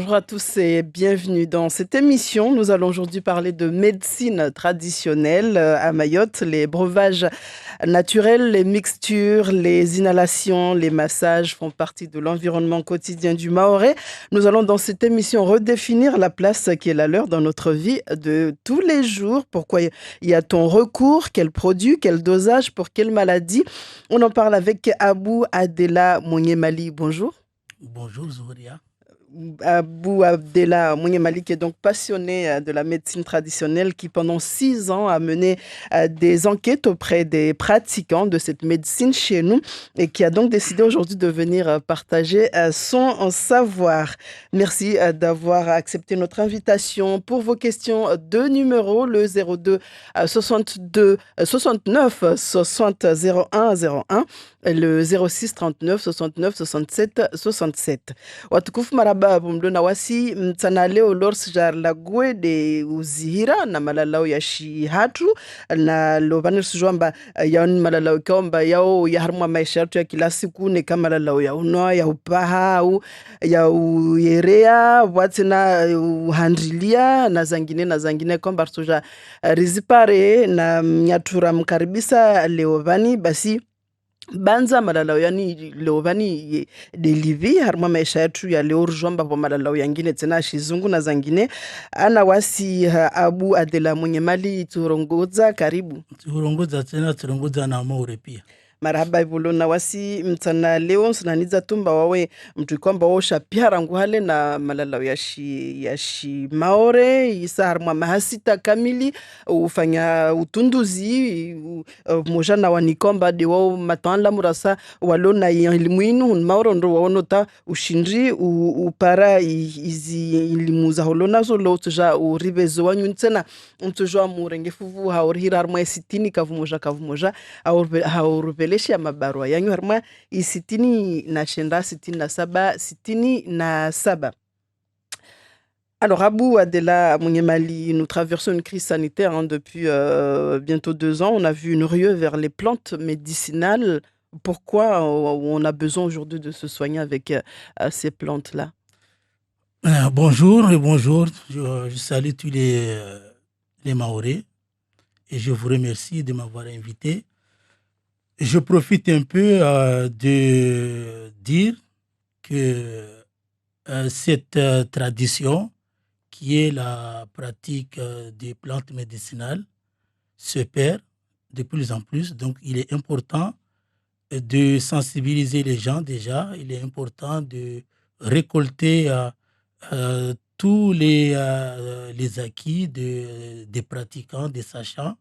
Bonjour à tous et bienvenue dans cette émission. Nous allons aujourd'hui parler de médecine traditionnelle à Mayotte, les breuvages naturels, les mixtures, les inhalations, les massages font partie de l'environnement quotidien du Mahorais. Nous allons dans cette émission redéfinir la place qui est la leur dans notre vie de tous les jours. Pourquoi y a-t-on recours? Quel produit? Quel dosage? Pour quelle maladie? On en parle avec Abou Adela Monyemali. Bonjour. Bonjour Zouria. Abou Abdella Mounyemali, qui est donc passionné de la médecine traditionnelle, qui pendant 6 ans a mené des enquêtes auprès des pratiquants de cette médecine chez nous et qui a donc décidé aujourd'hui de venir partager son savoir. Merci d'avoir accepté notre invitation. Pour vos questions, deux numéros, le 02 62 69 60 01 01 et le 06 39 69 67 67. Watukufu maraba mlona wasi mtana leo lors jar la gwe de uzihira na malalau ya shihatu na lovani sujwamba yaon malalau komba yao ya harma maisha yetu ya kila siku ni kama malalau ya unoa ya upaha au ya uyerea watina uhandrilia na zangine komba suja rizipare na mnyatura mkaribisa leovani basi banza malalau yani leovani delivi harma maisha yetu ya leo rujomba kwa malalau yangine tena shizungu na zangine ana wasi Abu Adela Monyemali turongoza karibu Turongoza tena turongoza na Maure pia. marhaba ivulo na wasi mtana leo sunaniza tumba wawe mtu kwamba osha pia rangu hale na malalau yashi Maore isa harma mahasita kamili ufanya utunduzi moja na wanikomba de wao matanda murasa walona ilimuinu Maore ndo waonota ushindri upara izi ilimuza holona zo lo tuja uribezo wanyu tena mtujwa murengefuvu haurihira harma isitini kavumoja haurubelesha mabarua yanyu harma isitini na shenda 67. Alors, Abou Adela Monyemali, nous traversons une crise sanitaire depuis bientôt 2 ans. On a vu une ruée vers les plantes médicinales. Pourquoi on a besoin aujourd'hui de se soigner avec ces plantes-là? Bonjour et bonjour. Je salue tous les Maoris et je vous remercie de m'avoir invité. Je profite un peu de dire que cette tradition qui est la pratique des plantes médicinales se perd de plus en plus. Donc, il est important de sensibiliser les gens déjà. Il est important de récolter tous les acquis des pratiquants, des sachants,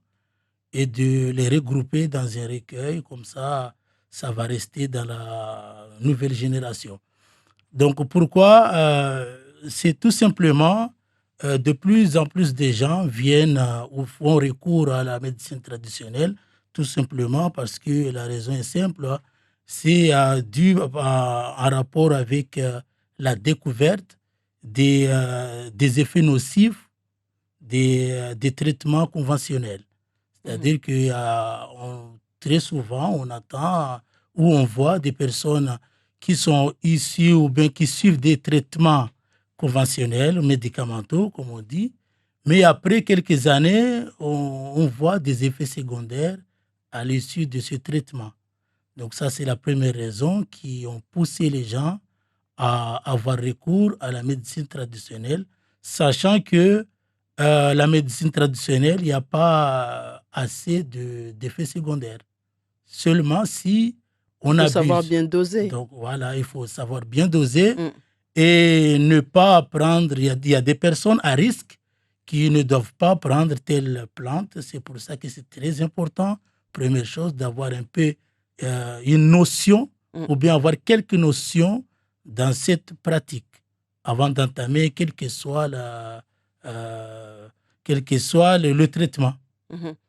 et de les regrouper dans un recueil. Comme ça va rester dans la nouvelle génération. Donc, pourquoi c'est tout simplement de plus en plus de gens viennent ou font recours à la médecine traditionnelle, tout simplement parce que la raison est simple, c'est dû en rapport avec la découverte des effets nocifs des traitements conventionnels. C'est-à-dire que très souvent, on attend ou on voit des personnes qui sont issues ou bien qui suivent des traitements conventionnels, médicamenteux, comme on dit, mais après quelques années, on voit des effets secondaires à l'issue de ce traitement. Donc ça, c'est la première raison qui ont poussé les gens à avoir recours à la médecine traditionnelle, sachant que la médecine traditionnelle, il n'y a pas assez d'effets secondaires. Seulement si on abuse. Il faut savoir bien doser. Donc voilà, il faut savoir bien doser et ne pas prendre. Il y a des personnes à risque qui ne doivent pas prendre telle plante. C'est pour ça que c'est très important, première chose, d'avoir un peu une notion ou bien avoir quelques notions dans cette pratique avant d'entamer quel que soit le traitement.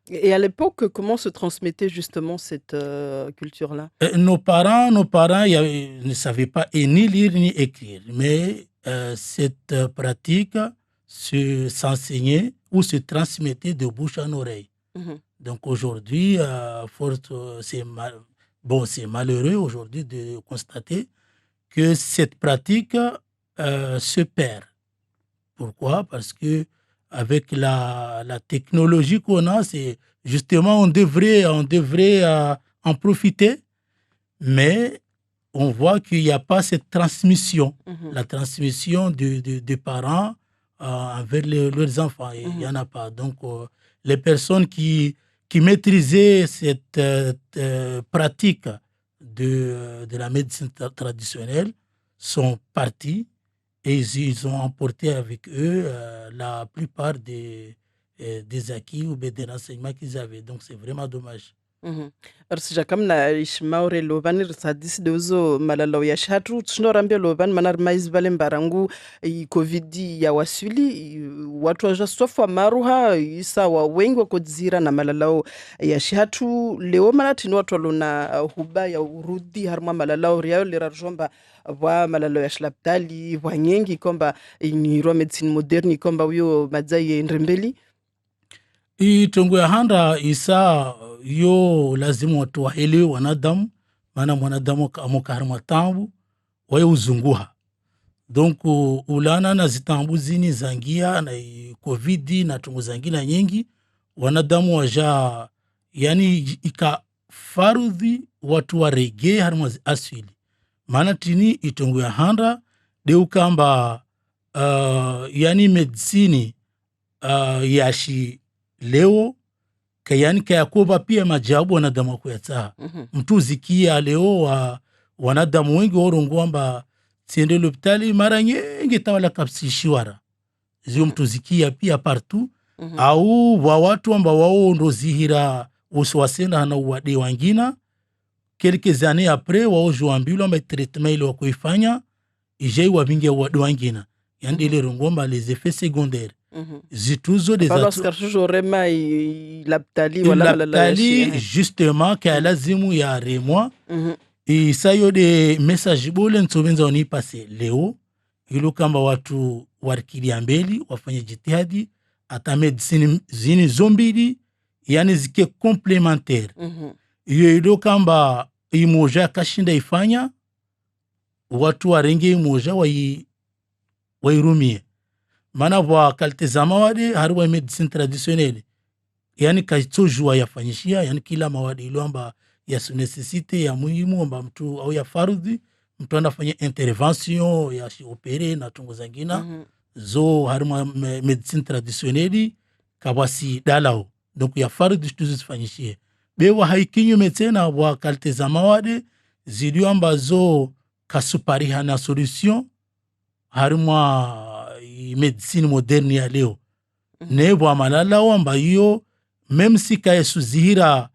Et à l'époque, comment se transmettait justement cette culture-là? Nos parents ne savaient pas ni lire ni écrire, mais cette pratique s'enseignait ou se transmettait de bouche en oreille. Donc aujourd'hui, c'est malheureux aujourd'hui de constater que cette pratique se perd. Pourquoi? Parce que avec la technologie qu'on a, c'est justement on devrait en profiter, mais on voit qu'il n'y a pas cette transmission, la transmission des parents envers leurs enfants. Il n'y en a pas. Donc, les personnes qui maîtrisaient cette pratique de la médecine traditionnelle sont partis et ils ont emporté avec eux la plupart des acquis ou des renseignements qu'ils avaient. Donc, c'est vraiment dommage. Arsija kamna ishmaure lovani risadisi deuzo malalao ya shatu tsindorambe lovani manar mais vale barangu i covid ya wasuli watu wajasofwa maruha isa wa wengi wakodzira na malalao ya shatu leo manati ni watu walona huba ya urudi harma malalao riao lirarjomba wa malalao ya shlaptali wa nyengi komba ni ro medicine moderni komba uyo madzai ndrembeli itongo ya handa isa yo lazima watu waelewe wanadamu, maana mwanadamu amokarma tambu wae uzunguha. Donc ulana na zitambu zini zangia na covid na tungu zangina nyingi wanadamu waja yani ikafarudhi watu warege harma asili. Maana tini itongo ya handa deu kamba yani medicini yashi leo kayani kayakoba pia majabu wanadamu kuyatsaha. Mtu zikia leo wanadamu wengi warongo amba tiende lopitali mara nyingi tawala kapsishiwara. Zio mtu zikia pia partout. Au wa watu amba wao ndo zihira uswasenda hana uwade wangina. Quelques années après wao juambilu amba traitement ili wakuifanya ijai wabingia uwade wangina. Yani ile rongo amba les effets secondaires. Zituzo des laptali justement ka lazimu ya remwa isayo de message bole nsobenza oni pase leo ilo kamba watu warkilia mbeli wafanye jitihadi ata medicine zini zombili yani zike complementaire ilo kamba imoja kashinda ifanya watu warenge imoja wairumie. Mana wa kalte zama wade haruwa medicine traditionnelle yani kaitojua yafanyishia yani kila mawadi ilo amba ya su necessite ya muhimu amba mtu au ya farudhi mtu anafanya intervention ya shi opere na tungo zangina zo haruma medicine traditionnelle kabasi dalao. Donc ya farudhi tuzu zifanyishie bewa haikinyo metena wa kalte zama wade zidio amba zo kasupariha na solution haruma medicine moderne ya leo. Nebo malala wamba hiyo même si kaya suzihira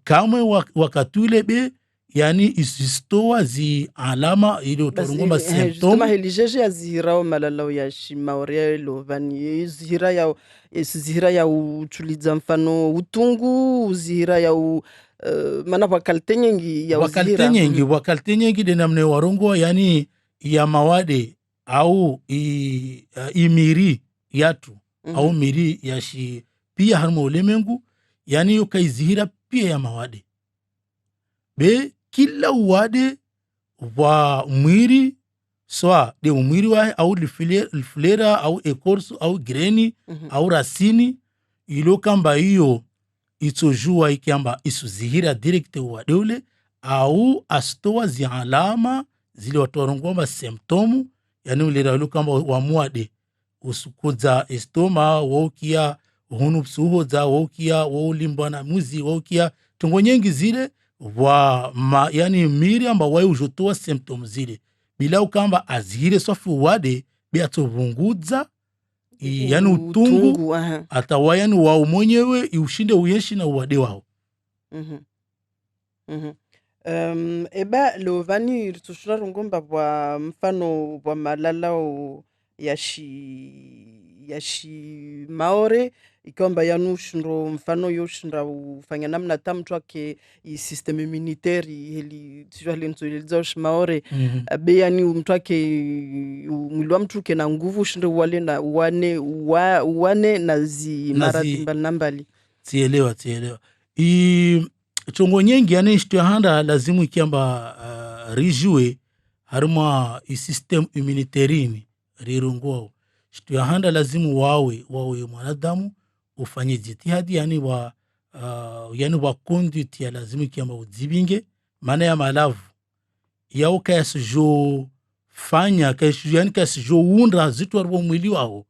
kamwe wakatule be yani isistoa zi alama ili utorungoma symptome. Justement helijeje ya zihira malala ya shimaure lovani zihira ya utuliza mfano utungu zihira ya mana wakalte nyengi ya uzihira. Wakalte nyengi de namne warongo yani ya mawade au imiri yatu au miri yashi pia harma ulemengu yani yukaizihira pia ya mawade be kila uwade wa mwiri soa de umwiri wa au liflera au ekorsu au greni au rasini ilo kamba hiyo itojua ikiamba isuzihira direkte uwade ule au astoa zi alama zile watorongomba symptomu yani ulera ilo kamba wamuade usukuza estoma wokia hunu psuhoza wokia wolimbana muzi wokia tungo nyengi zile yani miri amba wae ujotoa symptoms zile bila ukamba azire sofu wade beatovunguza yani utungu atawa yani wao mwenyewe iushinde uyeshi na uwade wao. Eba lovani tushura rungomba wa mfano wa malalao yashi maore ikomba yanu shindo mfano yoshinda ufanya namna tamtu ake system immunitaire heli tishwali nzoliza maore be yani mtu ake mwili wa mtu kena nguvu shindo wale na uwane na zi maradhi mbali. Tielewa chongo nyengi yani ishtu handa lazimu ikiamba rijue harma system immunitarini rirungwao shtuahanda lazimu wawe mwanadamu ufanye jitihadi yani wa conduit ya lazimu kiamba udzibinge maana ya malavu yao kayasijo fanya kayasijo unda zitu warwa mwili wao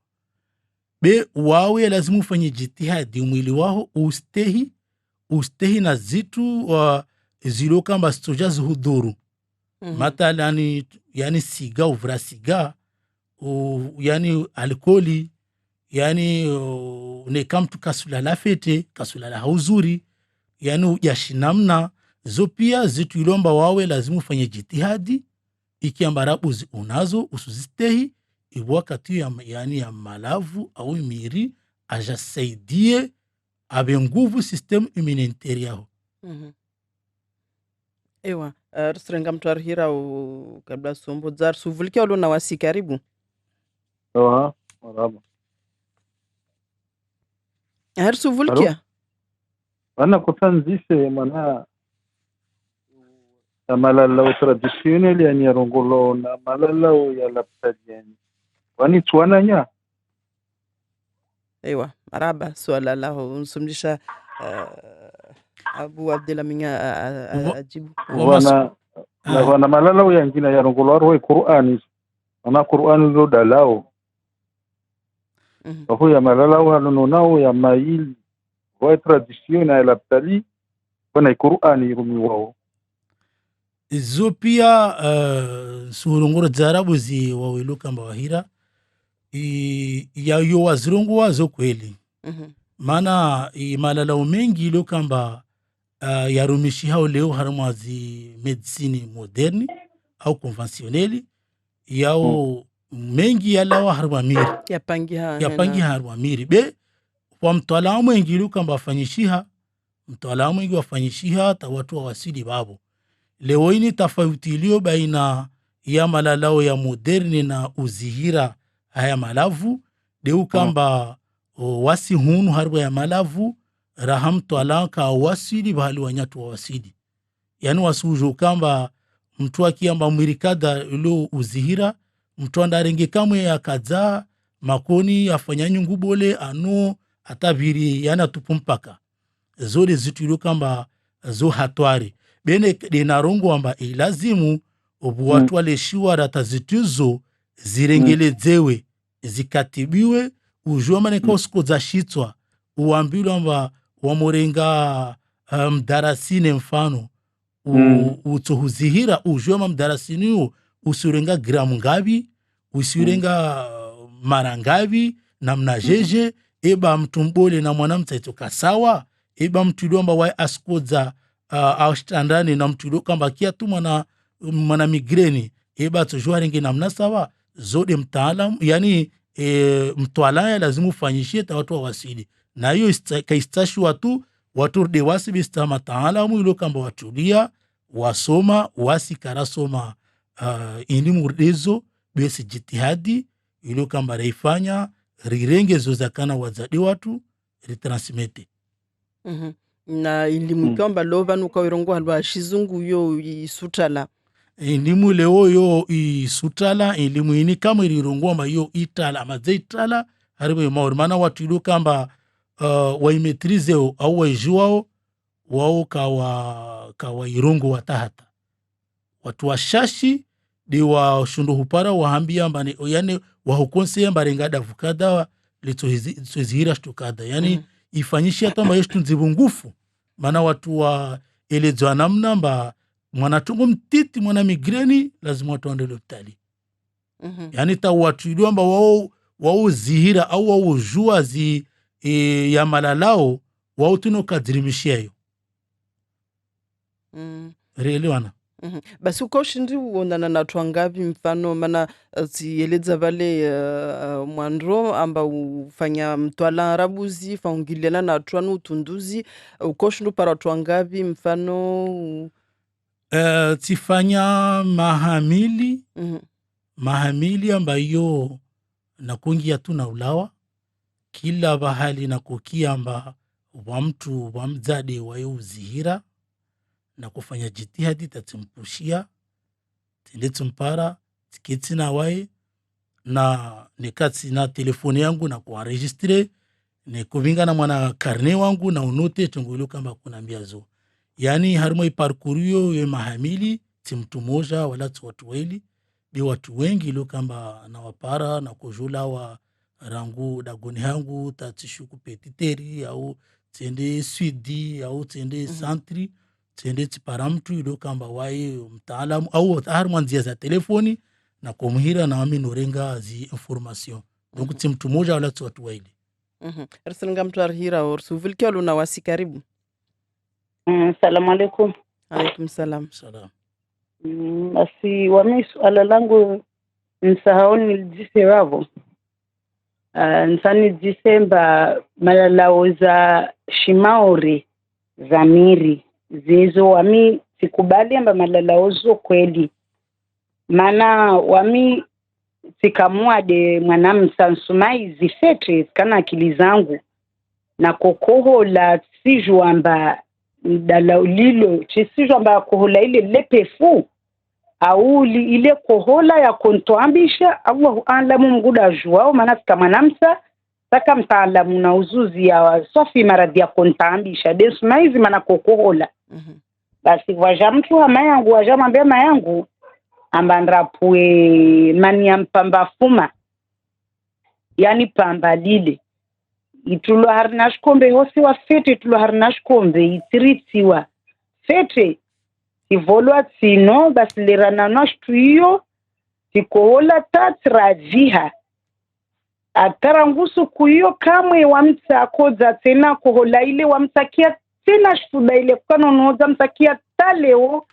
be wawe lazimu ufanye jitihadi mwili wao ustehi na zitu zilo kamba stoja zihudhuru mathalani yani siga uvra siga yani alkoli yani neka mtu kasulala fete kasulala hauzuri yani ujashinamna zo pia zitu ilomba wawe lazimu ufanye jitihadi ikiamba rabuzi unazo usuzistehi wakati ya malavu au miri ajasaidie abe nguvu system immunitaire yao. Ewa rusirenga mtu arhira kabla sombo dzar suvulikia ulo na wasi karibu. Marhaba. Suvulikia Ana kutanzise mana malala traditionnel yani rongolo na malala ya laptadiani wani tuananya. Ewa maraba swala lao unsumlisha Abu Abdelaminga ajibu wana malala ya ngina ya rongolo arwe Qur'ani ana Qur'ani lo dalao Aho ya malala wa nonao ya mail wa traditionnel ya laptali wana Qur'ani rumi wao zo pia surunguro zarabu zi wawiluka mbawahira ya yo wazirungu wazo kweli maana malalao mengi ilo kamba yarumishi hao leo harumwa zi medicine moderni au konvensioneli yao mengi yalawa harumwa miri yapangi harumwa miri be kwa mtualamu wengi ilo kamba wafanyishiha mtualamu wengi wafanyishiha ta watu wa wasili babo leo ini tofauti iliyo baina ya malalao ya moderni na uzihira haya malavu deu kamba wasi hunu harba ya malavu rahamtu alaka wasili bahali wanyatu wa wasili yani wasujo kamba mtu akiamba mwirikada ilo uzihira mtu andarenge kamwe ya kadza makoni afanya nyungu bole ano atabiri yana tupumpaka zole zitu ilo kamba zo hatwari bene dinarongo amba ilazimu watu waleshiwa rata zituzo zirengelezewe zikatibiwe ujua maneka usiku za shitwa uambilu amba wamorenga mdarasine mfano utohuzihira ujua mdarasini yu usurenga gramu ngavi usurenga mara ngavi na mnajeje eba mtumbole na mwanamta itoka sawa eba mtuliwa amba wae asikoza ashtandani na mtuliwa kamba kia tu mwana migreni eba tujua rengi na mnasawa zode mtaalam yani mtualaya lazimu ufanyishie ta watu wa wasili na hiyo kaistashi watu de wasi bista mataalamu ilo kamba watulia wasoma wasi karasoma elimu rezo besi jitihadi ilo kamba reifanya rirenge zozakana wazadi watu ritransmete na elimu kwamba lova nuka wirongo halwa shizungu yo isutala elimu leo yo isutala elimu ini kama ilirongo amba yo itala amaze itala haribo maori mana watu ilo kamba waimetrize au waijuao wao kawa irongo watahata watu washashi di wa shundu hupara wahambia amba yani wahukonse amba rengada vukada litozihira shtukada yani ifanyishi hata mba yeshtu nzibungufu mana watu wa elezo anamna mba mwanatungu mtiti mwana migreni lazima watu waende lopitali yani ta watu ilu amba wao zihira au wao jua ya malalao wao tuno kadrimishia yo reelewana basi uko shindi uonana na watu wangapi mfano mana zieleza vale mwandro amba ufanya mtwala arabuzi faungiliana na watu wanu utunduzi uko shindu para watu wangapi mfano tifanya mahamili ambayo nakungia tu na ulawa kila bahali na kukia amba wa mtu wa mzade wa uzihira na kufanya jitihadi tatimpushia tende tumpara tiketi na wae na nekati na telefoni yangu na kuenregistre ne kuvinga na mwana karne wangu na unote tungulu kamba kunambia zo. Yani harimo iparkurio ye mahamili timtu moja wala watu wawili bi watu wengi ilo kamba na wapara na kujula wa rangu dagoni hangu tatishuku petiteri au tende swidi au tende santri tende tipara mtu ilo kamba wae mtaalamu au harimo nzia za telefoni na kumuhira na wami norenga zi information. Donc timtu moja wala watu wawili. Ersenga mtu arhira orsu vilkia luna wasi karibu. Salamu alaikum. Alaikum salam. Salam. Basi wami suala langu nsahau nilijise wavo. Nsani Disemba malalao za shimaori za miri. Zizo wami sikubali amba malalao zo kweli. Mana wami sikamua de mwanamsa nsumai zifete kana akili zangu. Na kokoho la siju amba dala lilo chisijo amba kohola ile lepefu au ile kohola ya kontoambisha Allahu alamu mguda juao maana kama namsa saka mtaalamu na uzuzi ya sofi maradhi ya kontoambisha desu maizi maana kokohola basi waja mtu ama yangu waja mwambia mayangu amba ndrapue mani ya mpamba fuma yani pamba lile itulo harnashkombe hosi wa fete itulo harnashkombe itiritiwa fete ivolwa tsino basi lerana nashtuyo tikohola tatraviha atarangusu kuyo kamwe wamta koza tena kohola ile wamtakia tena shfuda ile kukano noza mtakia taleo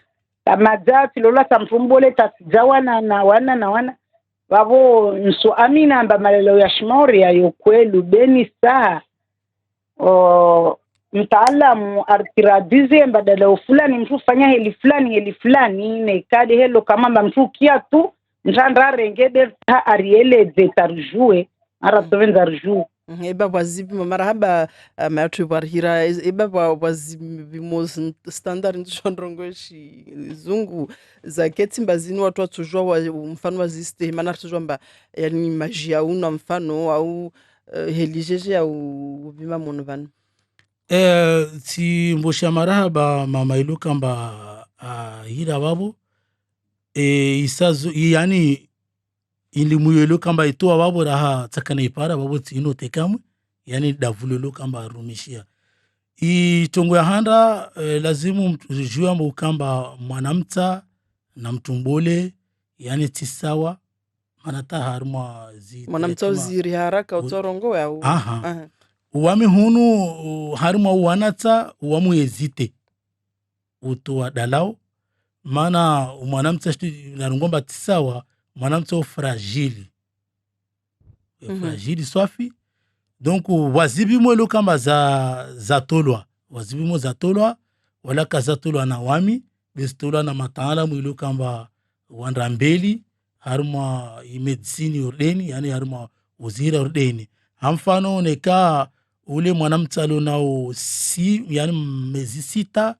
tamadati lola tamfumbole tasijawana na wana wavo nsu amina amba malelo ya shimauri ya yokwelu beni saa mtaalamu artiradize mbadala ufulani mtu fanya heli fulani nekade helo kama mba mtu kia tu njandra rengede ta arieleze tarjue ara tovenza rjue eba wazibi marhaba matu barhira eba wazibi mos standard ndishondrongoshi zungu za ketimba zini watu watujua mfano waziste maana tujua mba yani magia una mfano au helijeje au bima monvano si mbosha marhaba mama iluka mba hira babo isazo yani ilimuyelo kamba itoa babo raha tsakana ipara babo tsino tekamu yani davulelo kamba rumishia itongo ya handa lazimu jua mbo kamba mwanamta na mtumbole yani tisawa manata harma zi mwanamta uziri haraka utorongo au uwami hunu harma uwanata uwamu yezite utoa dalao mana mwanamta narungomba tisawa mwanamta fragile fragile swafi donc wazibi mwelo kamba za tolwa wazibi mo za tolwa wala kaza tolwa na wami bestolwa na mataala mwelo kamba wandrambeli haruma medicine ordeni yani haruma uzira ordeni hamfano neka ule mwanamta lo nao si yani mezi sita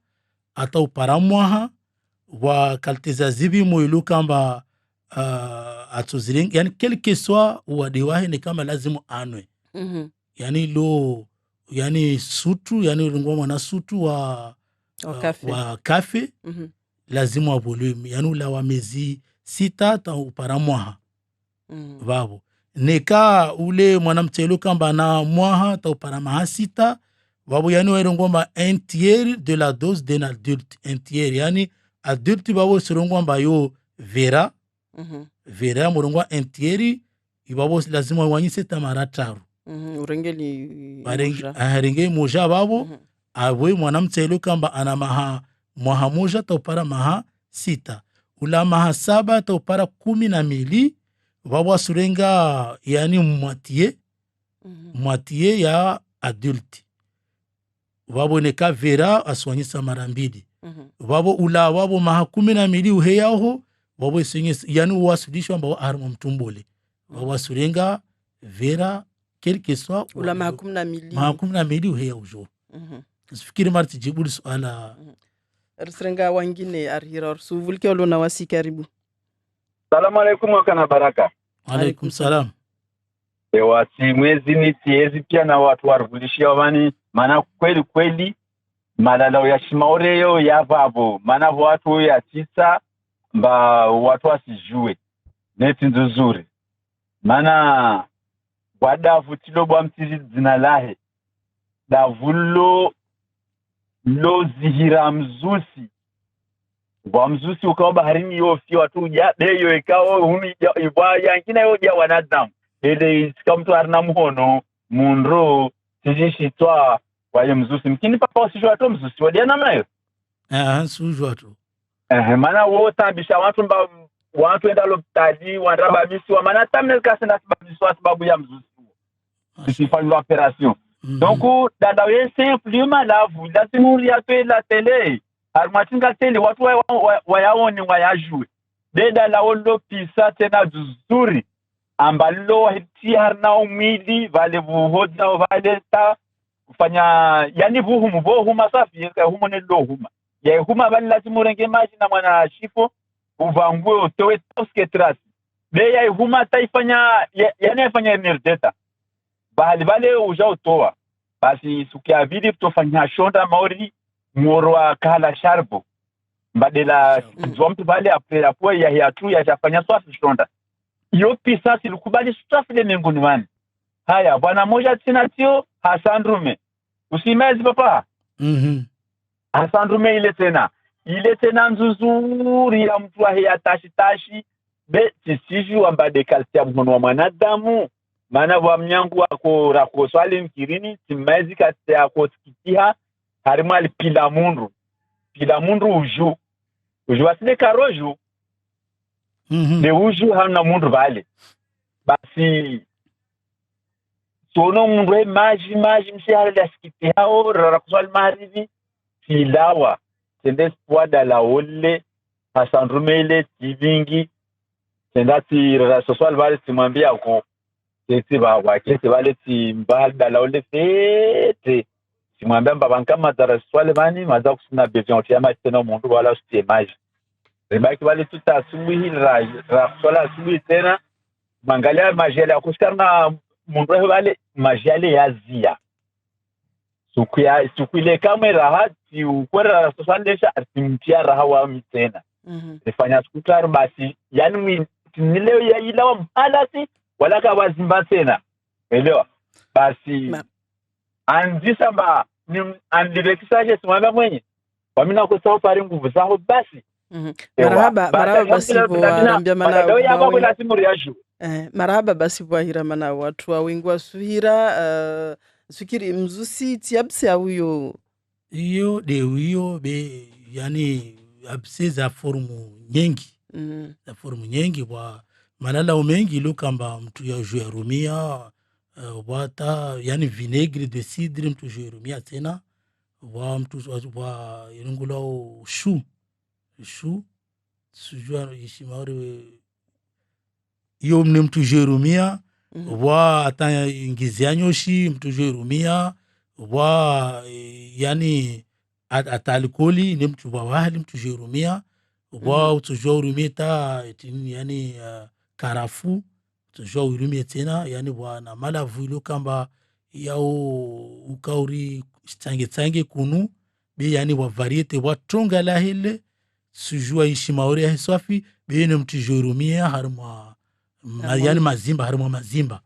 ata uparamwaha wa kalteza zibi mwelo kamba atuziring yani quelque soit wadewahe ni kama lazimu anwe yani lo yani sutu yani ngoma mwana sutu wa kafe lazimu wa volume yani ula wa mezi sita ta uparamwaha babo neka ule mwanamtelo kamba na mwaha ta uparamaha sita babo yani wa ngoma un tiers de la dose d'un adulte un tiers yani adulte babo sirongwa yo vera vera murungwa entieri ibabo lazima wanyise tamara taru urengeli arenge moja babo awe mwanamtelo kamba ana maha moja taupara maha sita ula maha saba taupara 12 babo asurenga yani moitié ya adulte babo neka vera aswanyisa mara mbili babo ula babo maha 12 uheyaho wabo isenye yani wasudishwa mba arma mtumbole wasurenga vera quelque soit ula maha 12 uheya ujo sifikiri marti jibuli suala Rstrenga wangine arhira suvulke olona wasi karibu Salamu alaikum wakana baraka. Alaikum salam. Ewa si mwezi ni tiezi pia na watu warugulishia wani. Mana kweli kweli malala ya Shimaore yo ya vabo. Mana watu ya tisa mba watu wasijue. Neti nzuzuri. Mana wadavu tilobo mtiri zinalahe. Davulo lo zihira mzusi. Wa mzusi ukawa baharini yofi watu ya beyo ikawa huni iwa yankina yoja wanadamu. Ele sika mtu harina muhono, munro, sijishitwa wae mzusi. Mkini papa wasijua to mzusi wadia na mayo? Sujua to. Mana wota bisha watu enda lopitali, wanraba bisi mana tamnel kasi na sababu ya mzusi. Sifani lo operasyon. Donc, dadawe simple malavu, lazimu ya to la tele. Armatinga tele, watu wayaoni wayajue. Deda la olo pisa tena duzuri. Ambalo hiti harna umili, vale vuhoda, vale ta, kufanya, yani vuhuma safi, ya humo nilo huma. Ya huma vale lazimu renge maji na mwana shifo, uvangwe utowe toske trasi. De ya huma taifanya, yani yafanya nerdeta. Vale uja utowa. Basi sukia vidi kutofanya shonda maori, mworwa kala sharbo. Mbadela kizwamtu vale apo ya hiatu ya jafanya swafi shonda. Iyo pisa silikubali sutafile minguni wani. Haya, bwana moja tina tio, Hasandrume. Usimezi papa? Hasandrume ile tena nzuzuri ya mtu wa hiya tashi. Be, tisiju wambade kalti ya mhono wa mwanadamu. Mana wa mnyangu wako rako swali mkirini, timezi kati ya kotikitiha, harimali pila mundu uju. Uju wasile karoju. De uju hamna mundu vale. Basi sono mundu maji msi halila sikiti hao rakuswali maharivi tilawa tende spuada la ole Hasandrume ile tivingi tendati rasoswali vale timambia uko tete wakete vale timbada la ole fete timambia mbaba mazaraswali vani maza kusuna bevion tiyama tena mundu wala usitie maji. Rebaki wale tuta asubuhi swala asubuhi tena mangalia majele akusikarna mundu wale majele ya zia suku ile kama raha ti ukwera sosandesha atimtia raha wa mitena refanya skutaro basi yani nileo ya ilawa mhalasi wala ka wazimba tena elewa basi andisa ba ni andirekisaje simama mwenye wamina kusao pari nguvu zao basi. Marahaba basi boarambia mana marahaba basi boahira mana watu wa wingu wa suhira sukiri mzusi tiabse awiyo iyo de wiyo be yani abse za formu nyengi wa manala umengi lukamba mtu ya juu ya rumia wata yani vinegre de cidre mtu juu ya rumia tena wa mtu wa irungula shu sujua Shimaore iyo mne mtu jerumia wa ata ingizianyoshi mtu jerumia wa yani ata alkoli ne mtu wahali mtu jerumia wa utujua urumia ta yani karafu utujua urumia tena yani wa na malavu ilo kamba yao ukauri tsange kunu be yani wa variete wa tonga la hele sujua Shimaore ya swafi bene mtijurumia harma yani mazimba harma mazimba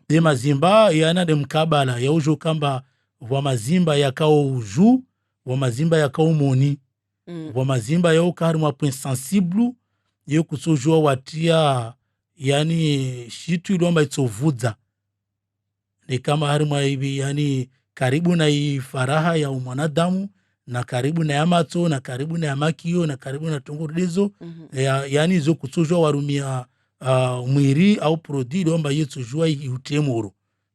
de mazimba yana de mkabala ya ujo kamba wa mazimba yakao uju wa mazimba yakao moni wa mazimba ya harma point sensible yo kusujua watia yani shitu ilomba itovuza ni kama harma hivi yani karibu na faraha ya mwanadamu na karibu na yamato na karibu na yamakio na karibu na tongorezo yani zo kusujwa warumia mwiri au produit lomba yetu jua utemoro.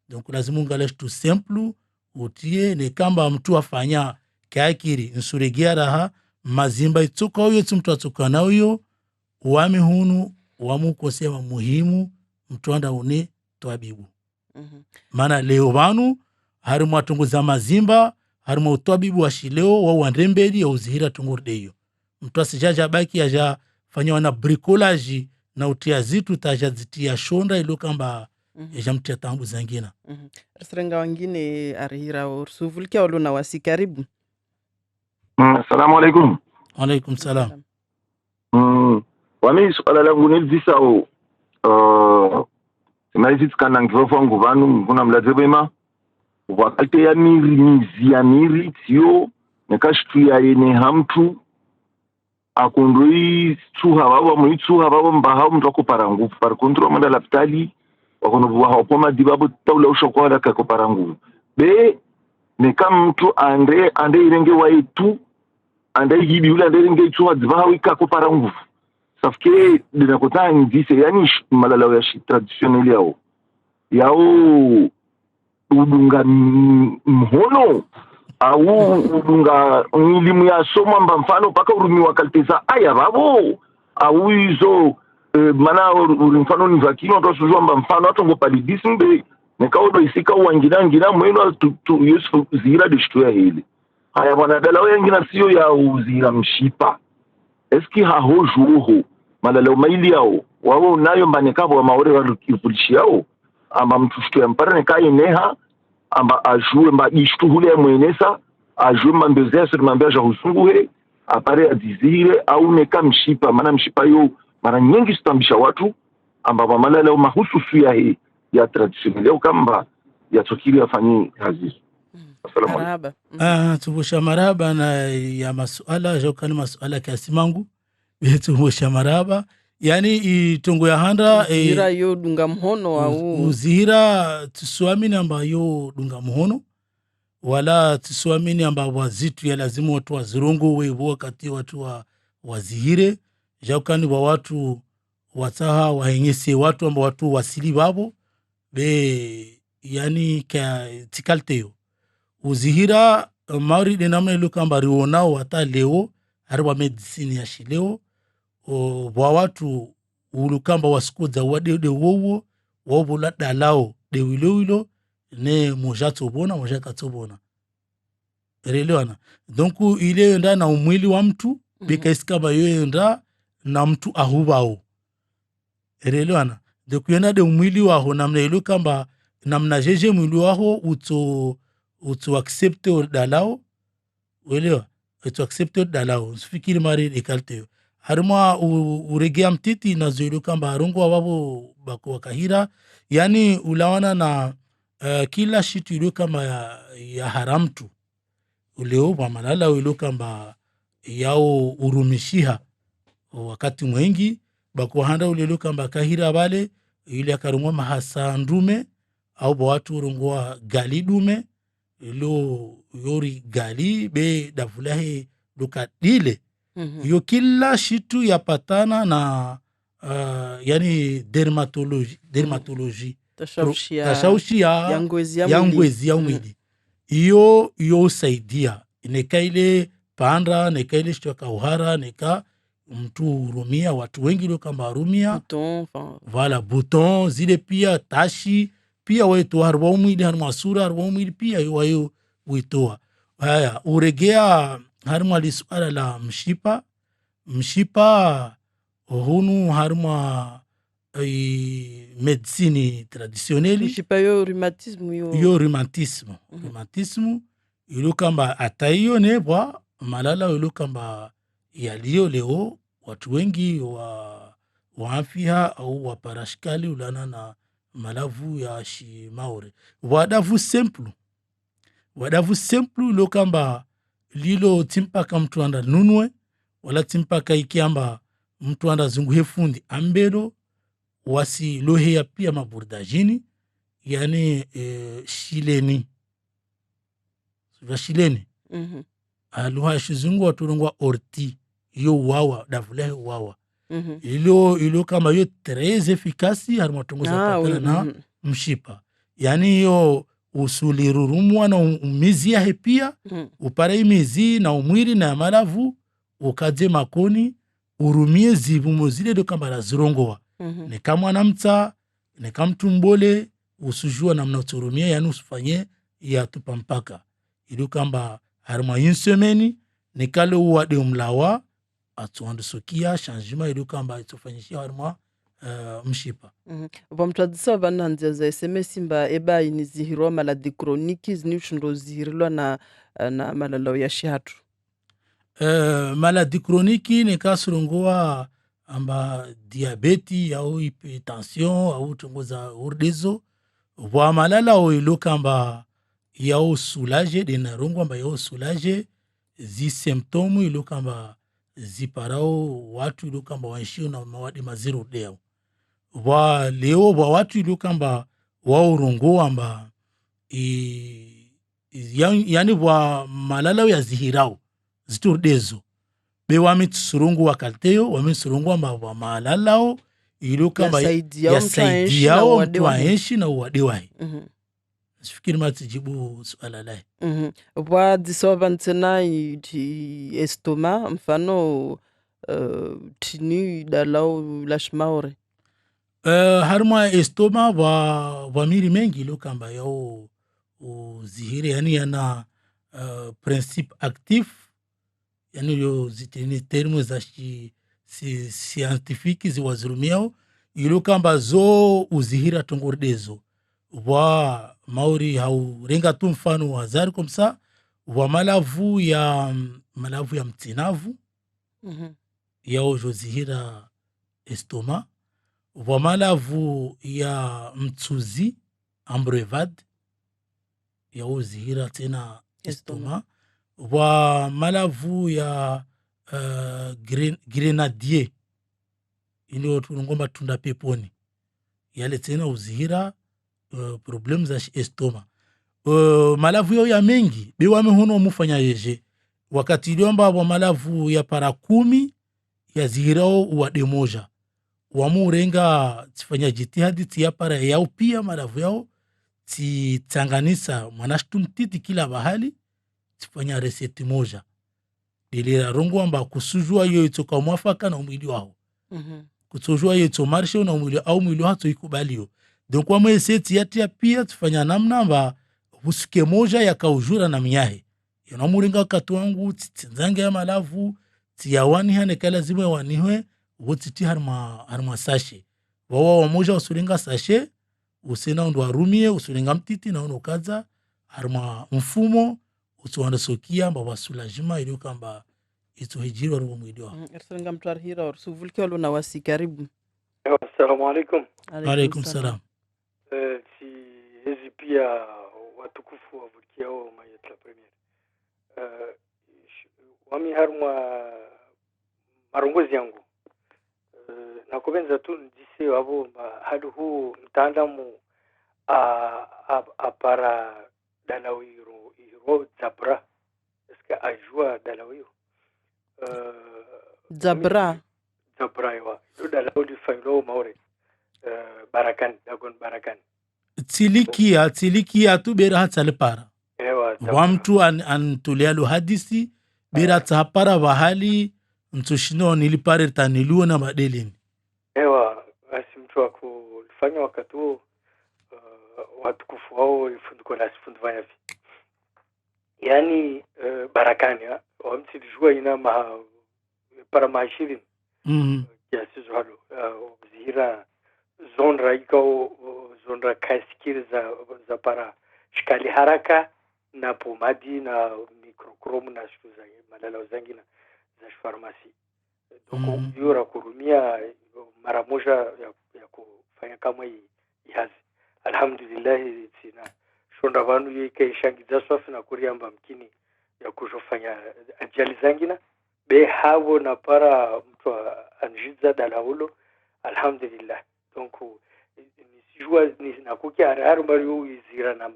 Donc lazima ungalash tu simple utie ne kamba mtu afanya kakiri nsuregia raha mazimba ituka huyo mtu atuka na huyo wami hunu wamu kosema muhimu mtu anda une twabibu. Mana leo banu harimo atunguza mazimba harimo utwabibu wa shileo wa wandembeli ya uzihira tungurdeyo. Mtu asijaja baki aja fanya wana bricolage na utia zitu tajazitia shonda ilo kamba jamtia tambu zangina. Rasrenga wengine arihira ursuvulkia uluna wasi karibu. Assalamu alaikum. Alaikum salam. Wami suala langu nilizisa Simaizi kana ngirofa nguvanu kuna mladzebema wakati ya mizi ya miri tio nekashtu ya yene hamtu akundoi tsuha baba muitsuha baba mbaha mtoko parangu par kontro manda lapitali wakono bwa hapo madibabu taula ushokola ka parangu be nekamtu ande irenge waitu ande gibi ule ande irenge tsuha dzibaha wika ko parangu safike dinakota ndise yani malala ya traditionnel yao udunga mhono au udunga elimu ya soma mba mfano paka urumi wakalteza aya babo au hizo mana mfano ni vakino tosuzwa mba mfano atongo palidismbe nekaudo isika uangina mweno tu Yesu zira dishtu ya hili haya wanadala wengina sio ya uzira mshipa eski hahojuho malala umaili yao wao nayo mbanekabo wa maore walukivulishi yao amba mtushtu ya mpara nekai neha amba ajue mba ishtu hule ya mwenesa ajue mbezea suri mbea ja husunguhe apare adizire au neka mshipa mana mshipa yo mara nyingi stambisha watu amba malala mahususu ya hii ya traditionnel leo kamba ya tokiri afanyi hazizu. Assalamu alaikum. Tubusha maraba na ya masuala jokani masuala kiasi mangu tubusha maraba yani itongo ya handa uzira yo dunga mhono au uzira tusuamini amba yo dunga mhono wala tusuamini amba wazitu ya lazimu watu wa zirungu webu wakati watu wa wazihire jokani wa watu wataha wahengese watu amba watu wasili babo be yani kia tikalteyo uzihira mauri denamna ilo kamba rionao wata leo harwa medicine ya shileo wa watu ulukamba wasikuza wadede wowo wobula dalao de wilo ne mojato bona katobona relewana donc ile yenda na umwili wa mtu beka iskaba yenda na mtu ahubao relewana donc yenda de umwili waho namna ilo kamba namna jeje mwili waho uto accepte dalao welewa uto accepte dalao sifikiri mari ekalte harima uregea mtiti na zoilo kamba harungu wababo bako wakahira yani ulawana na kila shitu ilo kamba ya haramtu uleo wa malala ilo kamba yao urumishiha wakati mwengi bako handa ulelo kamba kahira bale ile akarungwa mahasa ndume au ba watu urungwa gali dume ilo yori gali be davulahe dukadile yo kila shitu yapatana na yani dermatology tashaushi ya ngwezi ya mwili iyo usaidia neka ile panda neka ile shitu ya kauhara neka mtu urumia watu wengi ilo kamba arumia bouton zile pia tashi pia wetu harwa umwili harwa sura harwa umwili pia yo uitoa haya uregea harma lisuala la mshipa hunu harma medicine traditionnelle mshipa yo rhumatisme ilo kamba ataiyo nebwa malala ilo kamba yaliyo leo watu wengi wa afya au wa parashikali ulana na malavu ya shimaore wadavu simple ilo kamba lilo timpaka mtu anda nunwe wala timpaka ikiamba mtu anda zunguhe fundi ambelo wasi lohea pia maburdajini yani shileni aluha shizungu waturungwa orti yo wawa davulahe wawa ilo kama yo très efficace harmatongoza patana na mshipa yani yo usulirurumwa na umizi yahe pia upare imizi na umwiri na malavu ukaze makoni urumie zivumo zile do kamba la zirongowa neka mwana mta neka mtu mbole usujua na mna uturumie yani usufanye ya tupampaka ilo kamba harma insemeni nekale uwade umlawa atuandu sokia changement ilo kamba itufanyishia harma mshipa. Vamtwadzisa vananzia za SMS mba eba inizihirwa maladi kroniki ziniushindo zihirilwa na malalao ya shihatu. Maladi kroniki ni kasurunguwa amba diabeti au hypertension au tungoza urdezo wa malalao iluka amba yao soulager dena rungu amba yao soulager zi symptomu iluka amba ziparao watu iluka amba wanshio na mawadi maziru deo wa leo wa watu iluka amba wao rungu amba yani wa malalao ya zihirao ziturdezo be wamitsurungu wakalteo wamitsurungu amba wa malalao iluka amba ya saidi yao mtu waenshi na uwadewahi. Sifikiri matijibu suala lai. Wadzisova ntena estoma mfano tini dalao lashmaore. Harma estoma wa miri mengi iluka amba yao zihiri yani yana principe actif yani yo zitini termo za scientifique ziwazirumiao iluka amba zo uzihira tongordezo wa maori haurenga tu mfano wa zari komsa wa malavu ya mtinavu yao jozihira estoma wa malavu ya mtsuzi ambrevad yao zihira tena estoma wa malavu ya grenadier ilo tunongomba tunda peponi yale tena uzihira problem za estoma. Malavu yao ya mengi bewa mehono mufanya yeje wakati iliomba wa malavu ya para 10 ya zihirao uwade moja wamurenga tifanya jitihadi tia para yao pia malavu yao titanganisa mwanashtu mtiti kila bahali tifanya reseti moja dilira rongo amba kusujua yo itoka mwafaka na umwili wao kusujua yo ito marshe na umwili au mwili hato ikubalio. Donc wa mweseti yatia pia tufanya namna amba usike moja ya kaujura na miyahe yana muringa wakati wangu tizange ya malavu tiyawani hane kala zimwe wanihwe wotiti harma sashe wawa wa moja usuringa sashe usena undu warumie usuringa mtiti na unokaza harma mfumo usuwanda sokia amba wasulajima ilio kamba ito hijiri wa ruwa mwidwa Ersenga mtuar hira orsuvulki walu na wasi karibu. Assalamu alaikum. Alaikum salam. Si hizi pia watukufu wavukiao mayet la premier wami harma marongozi yangu na kubenza tu ndise wabo hadu huu mtaandamu apara dalawiro iro zabra eska ajua dalawiro Zabra yawa dalawiro failo maore barakan dagon barakan tilikia tu bera hatsale para wa mtu antulialo hadisi bera tsapara wahali mtushino nilipare taniluo na madelini basi mtu wa kufanya wakati huo watukufu wao ifunduko na sifundufanya vi yani barakani wa mtu lijua ina para maashirini kiasi zuhalo zihira zonra ikao zonra kasikiri za para shikali haraka na pomadi na mikrokromu na shiku za malala zangi na za farmasi doko yura kurumia mara moja ya kufanya kama hii hazi alhamdulillah tina shonda vanu yike shangiza swafi na kuriamba mkini ya kujofanya ajali zangina be havo na para mtu anjiza dalaulo alhamdulillah donc nisijua nakukia haru mbali izira na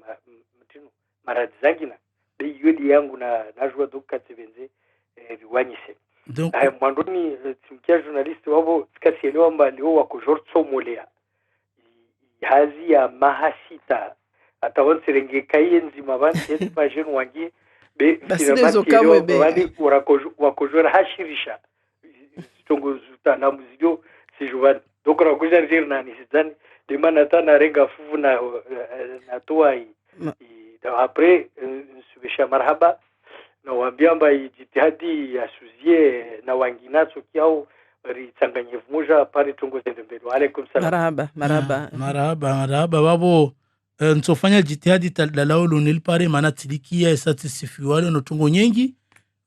mtino maradi zangina be yodi yangu na najua duka tibenze viwanyise donc mwandoni timkia journalist wabo skasielewa mbali wa kujortso molea hazi ya mahasita atawon serenge kayenzi mabanti yetu pajeni wangi be basilezo kamwe be wani wakojora hashirisha tongo zuta na muzio sijuvan donc rakuja nzir na nisizani de manata na renga fuvu na toai après subisha marhaba na wambia mba jitihadi ya suzie na wanginazo kiao richanganyivu muja pari tungoze mbele. Wa alaikum salam. Marhaba. Babo nsofanya jitihadi talalao lunilpare mana tilikia esati sifiwale no tungo nyengi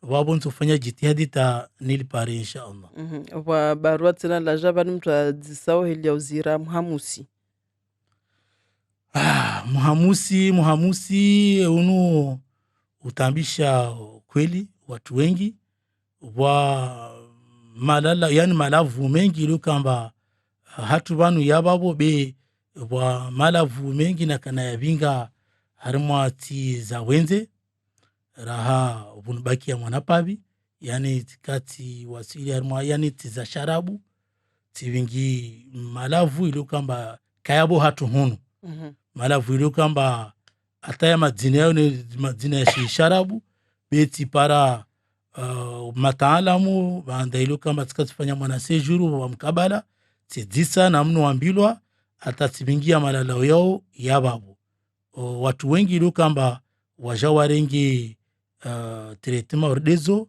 wabo nsofanya jitihadi ta nilpare inshallah. Wa barua tena la jaba mtu azisao hili ya uzira Muhamusi. Muhamusi unu utambisha kweli watu wengi wa malala yani malavu mengi ilo kamba hatu banu yababo be wa malavu mengi na kana yabinga harimwa ti za wenze raha bunbaki ya mwanapabi yani kati wasili harimwa yani ti za sharabu ti vingi malavu ilo kamba kayabo hatu hunu malavu ilo kamba ataya madina yao ni madina ya sharabu beti para mataalamu baanda ilo kamba tikatifanya mwana sejuru wa mkabala tidisa na mnu wambilwa atatibingia malalao yao yababu. Watu wengi ilo kamba wajawarengi teretema ordezo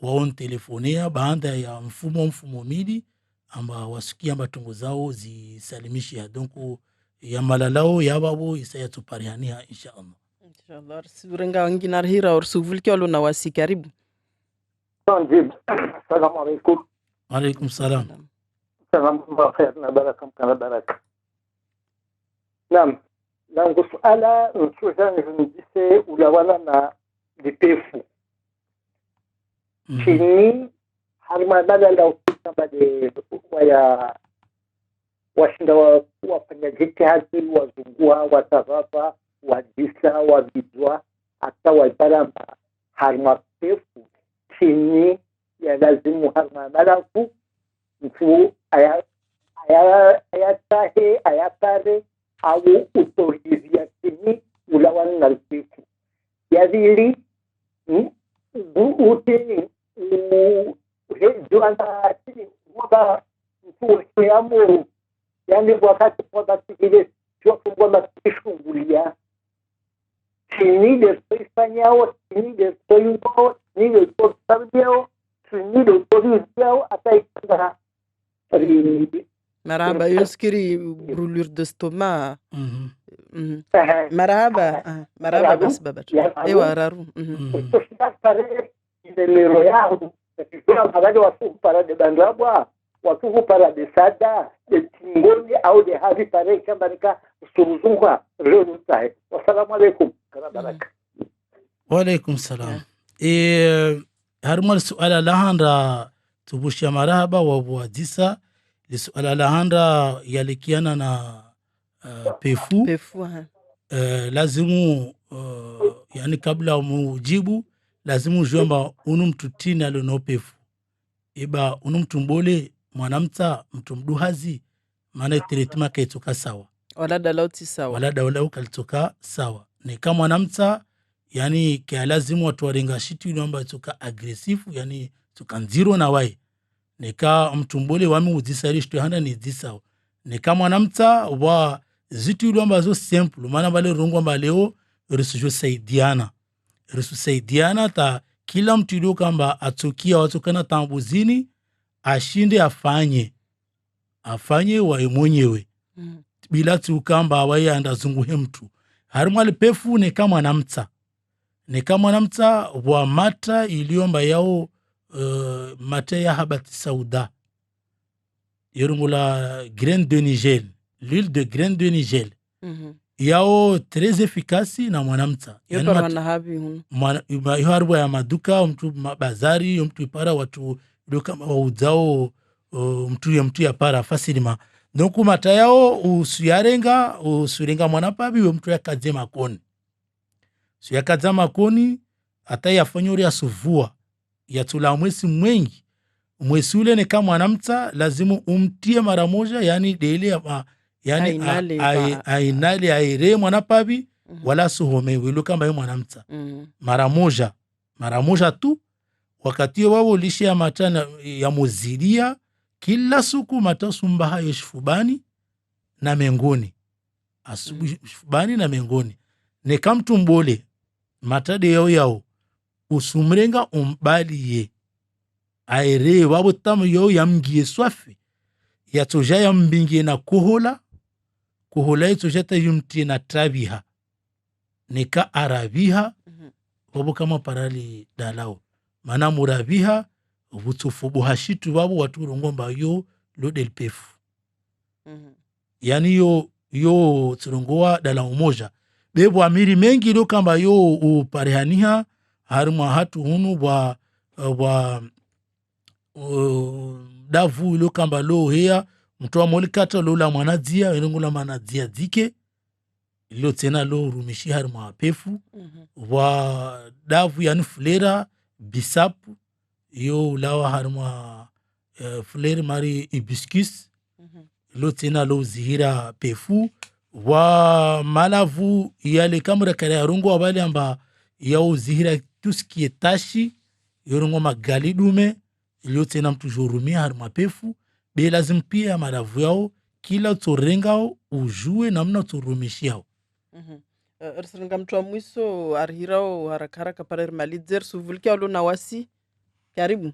waon telefonea baanda ya mfumo midi amba wasukia matungo zao zisalimishi ya donku ya malalao yababu isaya tuparihania inshallah. Inshallah. Surenga wangi narhira orsuvulki alo na wasi karibu. Assalamu alaikum. Alaikum salam. Salam wa khair na baraka mkana baraka. Naam. Langu suala nsuja nijise ulawana na lipefu. Chini harmadala la ukitamba de waya washinda wafanya jitihadi wazungua watazapa wajisa wavijwa hata waiparamba harmapefu chini ya lazimu harmadalafu mfu ayatahe ayatare au utohizia chini ulawan na lipefu yazili utini juanda chini mwaba mfu yamu yani wakati ile tuwafungwa matishungulia chini de soifanyao chini de soyuao chini de soifanyao chini de soifanyao ataikanda Marhaba, yoskiri brûlure d'estomac. Marhaba basi baba. Ewa raru. Pare ile yao kwa sababu watu para de bandabwa watu para de sada de tingoni au de havi pare kama nika suzunga leo sai. Wassalamu alaikum. Baraka. Wa alaikum salam. Harmal suala lahanda tubushia marhaba wa wadisa li suala lahanda yalikiana na pefu lazimu yani kabla mujibu lazimu jomba unumtutini alono pefu iba unumtumbole mwanamta mtumduhazi maana iteretima kaitoka sawa wala dalauti sawa wala dalau kalitoka sawa ni kama mwanamta yani kia lazimu watu warenga shitu inomba toka agresifu yani toka nziro na wai nika mtumbole wami udisarish tu handa ni disawa nika mwanamta wa zitu inomba zo simple maana wale rungu amba leo risujo saidiana ta kila mtu ilio kamba atokia watu kana tambuzini ashinde afanye wa mwenyewe bila tu kamba wae andazunguhe mtu harimwali pefu ni kama namta wa mata iliomba yao mata ya habati sauda yorungula graine de Niger l'huile de graine de Niger yao très efficace na mwanamta yoto wana habi hunu ya maduka mtu bazari mtu ipara watu ilo kama wauzao mtu ya para fasilima donc mata yao usuyarenga mwanapabi we mtu ya kadze makoni so ya kadza makoni ata yafanyori ya suvua ya tula mwesi ule ni kama mwanamta lazimu umtie mara moja yani dele ya yani ainale aire mwanapabi wala suhome wilo kama yu mwanamta mara moja tu wakati wao lishe ya matana ya muzidia kila suku matasumbaha yeshfubani na mengoni asubuhi shfubani na mengoni ne kamtu mbole matade yao usumrenga umbali ye aere wabo tamu yo yamgie swafi ya toja yambingie na kohola itoja ta yumtie na traviha neka araviha wabo kama parali dalao mana muraviha vutufu buhashitu wabo watu rongomba yo lo del pefu yani yo tsurongoa dala umoja bebo amiri mengi lo kamba yo uparehaniha harima hatu hunu wa davu lo kamba lo hea mtoa molikata lo la manadzia enungu la manadzia dike lo tena lo rumishi harima pefu wa davu yani fulera bisapu yo lawa harima fulera mari hibiscus lo tena lo zihira pefu wa malavu yale kamera kare arungo abali amba ya zihira tuski tashi yorongo magali dume lo tena mtujurumia harima pefu be lazim pia malavu yao kila torengao ujue namna turumishiao Rsiringa mtu wa mwiso arhirao haraka parer malizer suvulkia alo na wasi karibu.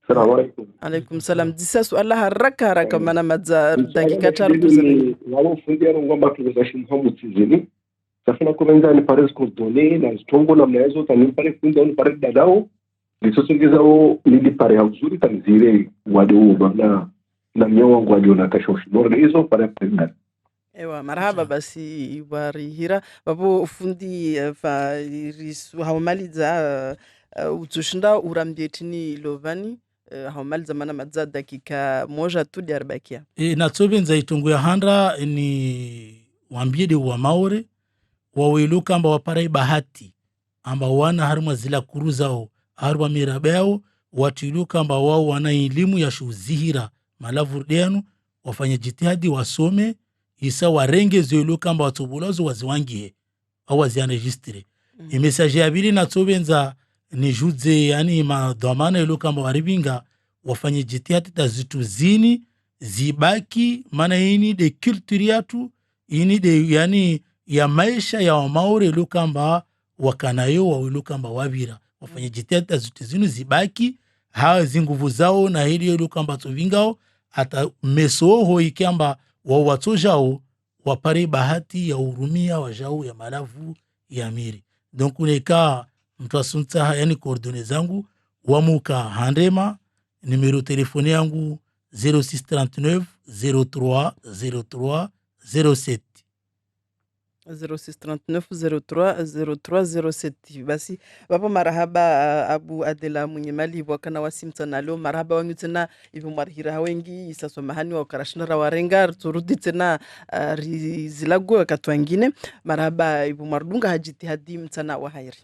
Salamu alaikum. Alaikum salam. Disa suala haraka mana madza dakika 4 tuzalini. Wao fundi ya ngomba tuwezesha mhamu tizini. Safina kumenza ni pares kordone na stongo na mnaezo tani pare fundi au pare dadao. Lisosongeza o nili pare hauzuri tanzire wado na mnyawa ngwadio na kashoshi. Bora hizo pare pare. Ewa marhaba basi warihira babo fundi fa risu haumaliza utsushinda uramdietini lovani haumaliza mana madza dakika 1 tu diarbakia natsobenza itungu ya handra ni wambie de wa maore waweluka amba waparai bahati amba wana harima zila kuruzao harima mirabao watiluka amba wao wana elimu ya shuzihira malavurdenu wafanye jitihadi wasome isa warenge zoelo kamba watobulazo waziwangie au wazianregistre imesaje abili na tsobenza ni judze yani madhamana ilo kamba waribinga wafanye jitihadi ta zitu zini zibaki mana ini de culture yatu ini de yani ya maisha ya wamaore ilo kamba wakanayo wa ilo kamba wabira wafanye jitihadi ta zitu zini zibaki hawa zinguvu zao na hili ilo kamba tobingao hata mesoho ikamba wawatojao wapare bahati ya urumia wajao ya malavu ya miri. Donc uneka mtu asunta yani koordone zangu wamuka handema numero telefoni yangu 0639 03 03 07 0639 basi baba marhaba Abu Adela mwenye mali wakana wasimta nalo marhaba wangu tena hivi marhira wengi sasa mahani wa karashna warenga turudi tena rizilago wakati wengine marhaba hivi mardunga hajitihadi mtana wa hairi.